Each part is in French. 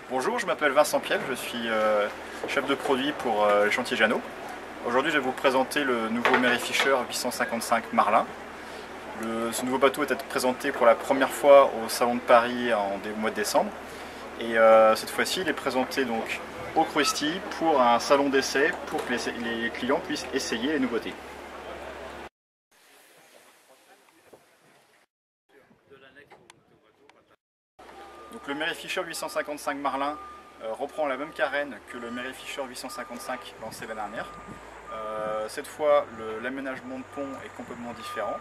Bonjour, je m'appelle Vincent Piel, je suis chef de produit pour les chantiers Jeannot. Aujourd'hui, je vais vous présenter le nouveau Mary Fisher 855 Marlin. Ce nouveau bateau est présenté pour la première fois au Salon de Paris au mois de décembre. Et cette fois-ci, il est présenté donc au Cruisty pour un salon d'essai pour que les clients puissent essayer les nouveautés. Donc, le Mary Fisher 855 Marlin reprend la même carène que le Mary Fisher 855 lancé l'année dernière. Cette fois, l'aménagement de pont est complètement différent,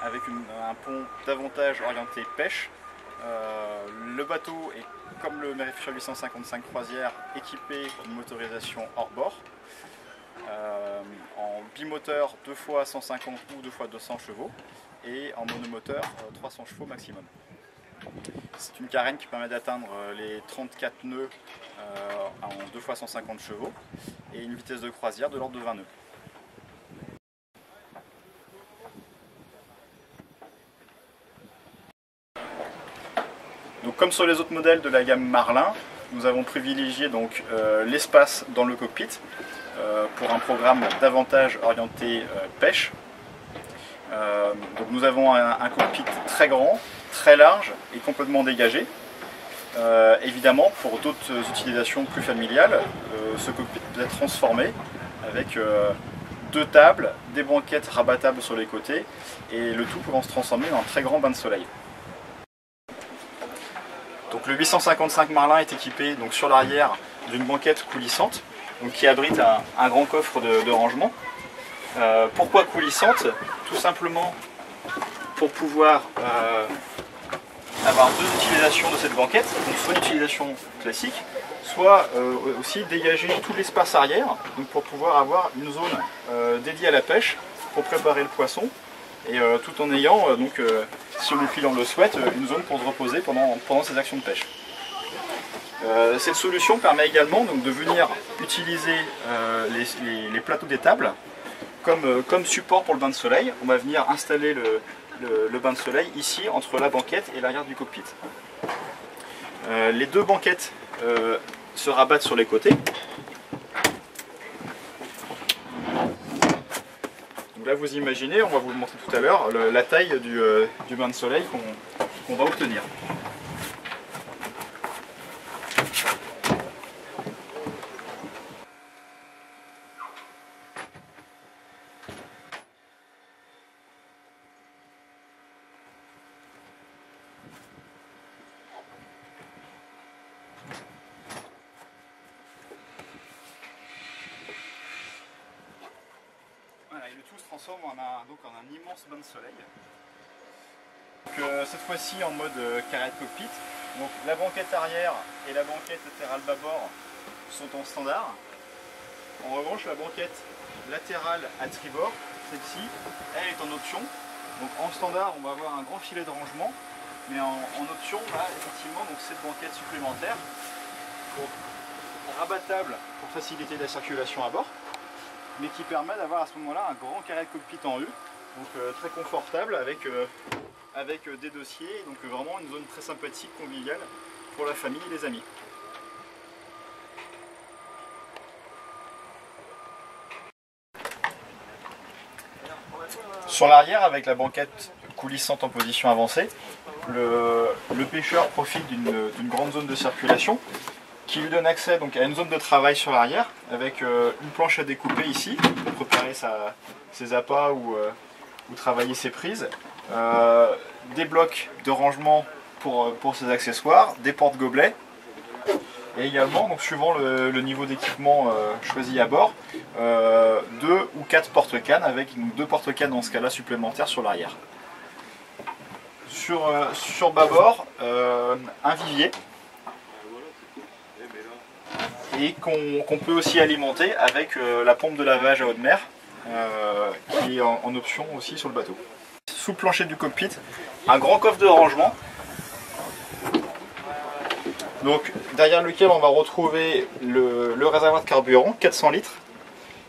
avec un pont davantage orienté pêche. Le bateau est, comme le Mary Fisher 855 croisière, équipé d'une motorisation hors bord, en bimoteur 2x 150 ou 2x 200 chevaux et en monomoteur 300 chevaux maximum. C'est une carène qui permet d'atteindre les 34 nœuds en 2x 150 chevaux et une vitesse de croisière de l'ordre de 20 nœuds. Donc, comme sur les autres modèles de la gamme Marlin, nous avons privilégié l'espace dans le cockpit pour un programme davantage orienté pêche. Donc nous avons un cockpit très grand, très large et complètement dégagé. Évidemment, pour d'autres utilisations plus familiales, ce cockpit peut être transformé avec deux tables, des banquettes rabattables sur les côtés et le tout pouvant se transformer en un très grand bain de soleil. Donc, le 855 Marlin est équipé sur l'arrière d'une banquette coulissante qui abrite un grand coffre de rangement. Pourquoi coulissante? Tout simplement pour pouvoir avoir deux utilisations de cette banquette, donc soit une utilisation classique, soit aussi dégager tout l'espace arrière pour pouvoir avoir une zone dédiée à la pêche pour préparer le poisson et tout en ayant, si le client le souhaite, une zone pour se reposer pendant ses actions de pêche. Cette solution permet également de venir utiliser les plateaux des tables comme support pour le bain de soleil. On va venir installer le bain de soleil ici entre la banquette et l'arrière du cockpit. Les deux banquettes se rabattent sur les côtés. Donc là, vous imaginez, on va vous le montrer tout à l'heure, la taille du bain de soleil qu'on va obtenir. Voilà, et le tout se transforme en un immense bain de soleil. Cette fois-ci en mode carré de cockpit. Donc, la banquette arrière et la banquette latérale bâbord sont en standard. En revanche, la banquette latérale à tribord, celle-ci, elle est en option. Donc en standard, on va avoir un grand filet de rangement, mais en option, on a effectivement cette banquette supplémentaire rabattable pour faciliter la circulation à bord, mais qui permet d'avoir à ce moment-là un grand carré de cockpit en U, donc très confortable avec des dossiers, donc vraiment une zone très sympathique, conviviale pour la famille et les amis. Sur l'arrière, avec la banquette coulissante en position avancée, le pêcheur profite d'une grande zone de circulation qui lui donne accès à une zone de travail sur l'arrière avec une planche à découper ici pour préparer ses appâts ou travailler ses prises, des blocs de rangement pour ses accessoires, des porte-gobelets et également, suivant le niveau d'équipement choisi à bord, 2 ou 4 porte-cannes avec 2 porte-cannes dans ce cas-là supplémentaires sur l'arrière. Sur bâbord, un vivier et qu'on peut aussi alimenter avec la pompe de lavage à eau de mer qui est en option aussi sur le bateau. Sous le plancher du cockpit, un grand coffre de rangement. Donc, derrière lequel on va retrouver le réservoir de carburant, 400 litres,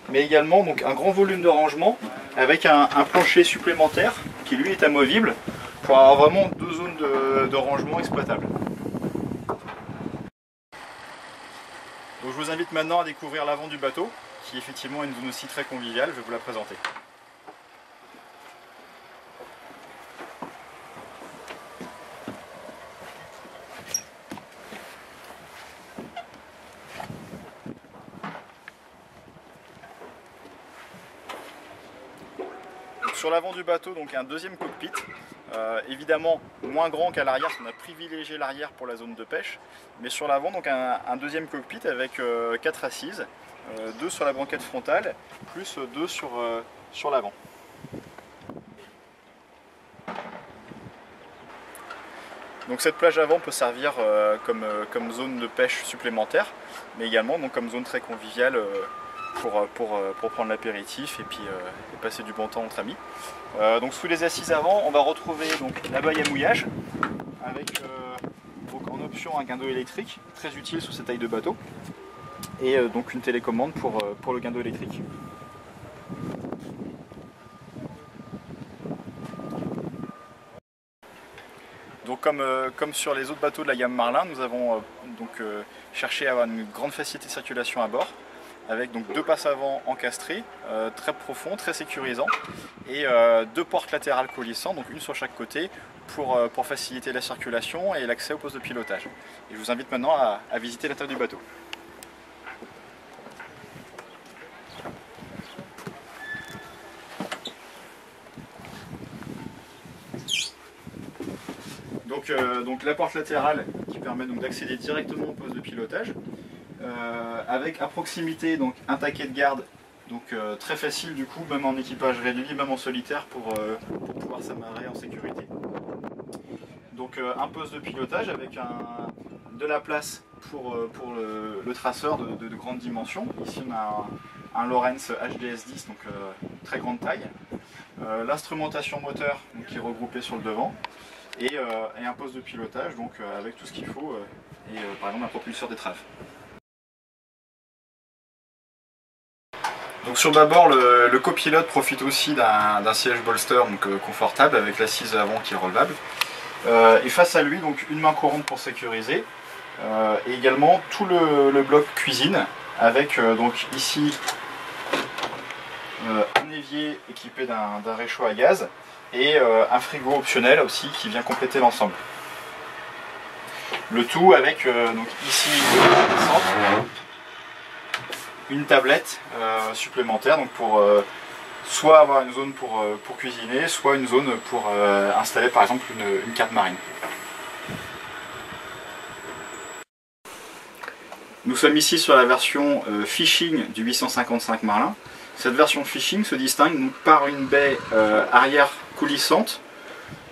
mais également un grand volume de rangement avec un plancher supplémentaire qui lui est amovible pour avoir vraiment 2 zones de rangement exploitables. Donc je vous invite maintenant à découvrir l'avant du bateau, qui est effectivement une zone aussi très conviviale, je vais vous la présenter. Sur l'avant du bateau, donc un deuxième cockpit, évidemment moins grand qu'à l'arrière, parce qu'on a privilégié l'arrière pour la zone de pêche, mais sur l'avant, donc un deuxième cockpit avec 4 assises, 2 sur la banquette frontale, plus 2 sur l'avant. Donc cette plage avant peut servir comme zone de pêche supplémentaire, mais également donc, comme zone très conviviale pour prendre l'apéritif et puis passer du bon temps entre amis. Donc sous les assises avant, on va retrouver donc, la baille à mouillage avec donc, en option un guindeau électrique, très utile sur cette taille de bateau, et donc une télécommande pour le guindeau électrique. Donc comme sur les autres bateaux de la gamme Marlin, nous avons cherché à avoir une grande facilité de circulation à bord, avec donc 2 passes avant encastrées, très profonds, très sécurisants, et 2 portes latérales coulissantes, donc une sur chaque côté, pour faciliter la circulation et l'accès au poste de pilotage. Et je vous invite maintenant à visiter l'intérieur du bateau. Donc la porte latérale qui permet d'accéder directement au poste de pilotage, avec à proximité donc, un taquet de garde, donc très facile du coup, même en équipage réduit, même en solitaire, pour pouvoir s'amarrer en sécurité. Donc un poste de pilotage avec de la place pour le traceur de grande dimension. Ici on a un Lowrance HDS10, donc très grande taille. L'instrumentation moteur donc, qui est regroupée sur le devant. Et un poste de pilotage donc avec tout ce qu'il faut et par exemple un propulseur d'étrave. Donc sur bâbord, le copilote profite aussi d'un siège bolster donc, confortable avec l'assise avant qui est relevable. Et face à lui donc une main courante pour sécuriser et également tout le bloc cuisine avec donc ici un évier équipé d'un réchaud à gaz et un frigo optionnel aussi qui vient compléter l'ensemble. Le tout avec donc ici une tablette supplémentaire donc pour soit avoir une zone pour cuisiner, soit une zone pour installer par exemple une carte marine. Nous sommes ici sur la version fishing du 855 Marlin. Cette version fishing se distingue donc par une baie arrière coulissante,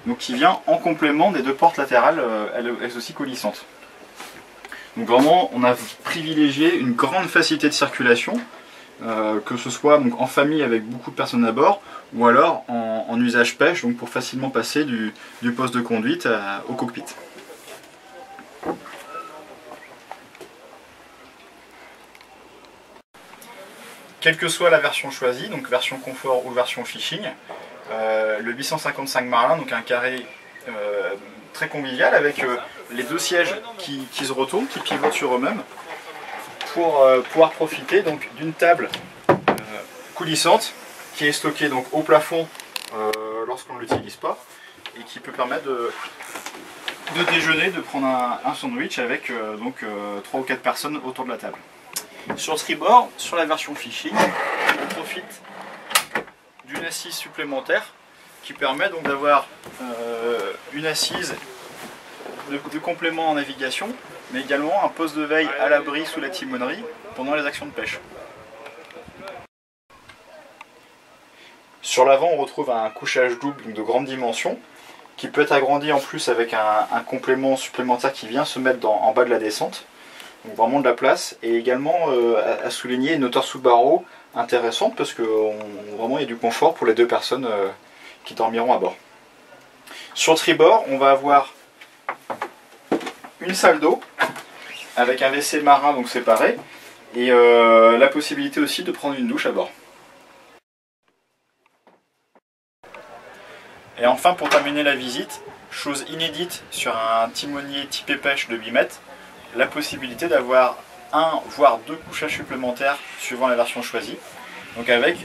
donc qui vient en complément des 2 portes latérales, elles aussi coulissantes. Donc vraiment, on a privilégié une grande facilité de circulation, que ce soit donc en famille avec beaucoup de personnes à bord, ou alors en usage pêche, donc pour facilement passer du poste de conduite au cockpit. Quelle que soit la version choisie, donc version confort ou version fishing, le 855 Marlin, donc un carré très convivial avec les 2 sièges qui se retournent, qui pivotent sur eux-mêmes, pour pouvoir profiter d'une table coulissante qui est stockée donc, au plafond lorsqu'on ne l'utilise pas et qui peut permettre de déjeuner, de prendre un sandwich avec 3 ou 4 personnes autour de la table. Sur le tribord, sur la version fishing, on profite d'une assise supplémentaire qui permet donc d'avoir une assise de complément en navigation, mais également un poste de veille à l'abri sous la timonerie pendant les actions de pêche. Sur l'avant, on retrouve un couchage double de grande dimension qui peut être agrandi en plus avec un complément supplémentaire qui vient se mettre en bas de la descente. Donc vraiment de la place, et également à souligner une hauteur sous barreau intéressante parce que vraiment il y a du confort pour les 2 personnes qui dormiront à bord. Sur tribord, on va avoir une salle d'eau avec un WC marin donc séparé et la possibilité aussi de prendre une douche à bord. Et enfin, pour terminer la visite, chose inédite sur un timonier typé pêche de 8 mètres, la possibilité d'avoir un voire deux couchages supplémentaires suivant la version choisie. Donc avec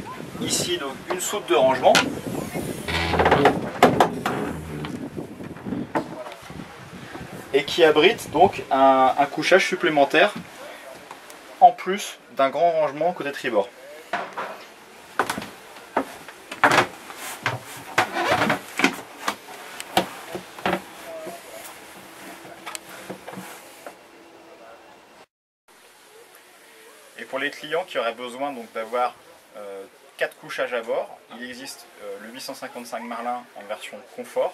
ici donc, une soute de rangement. Et qui abrite donc un couchage supplémentaire en plus d'un grand rangement côté tribord. Et pour les clients qui auraient besoin d'avoir 4 couchages à bord, il existe le 855 Marlin en version confort,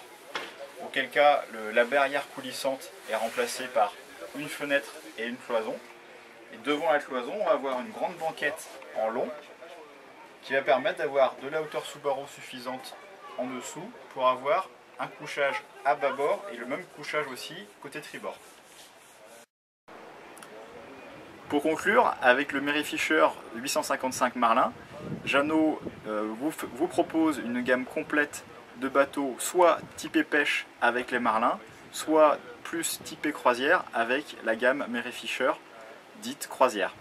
auquel cas la barrière coulissante est remplacée par une fenêtre et une cloison. Et devant la cloison, on va avoir une grande banquette en long qui va permettre d'avoir de la hauteur sous barreau suffisante en dessous pour avoir un couchage à bâbord et le même couchage aussi côté tribord. Pour conclure, avec le Merryfisher 855 Marlin, Jeannot vous propose une gamme complète de bateaux soit typé pêche avec les Marlins, soit plus typé croisière avec la gamme Merryfisher dite croisière.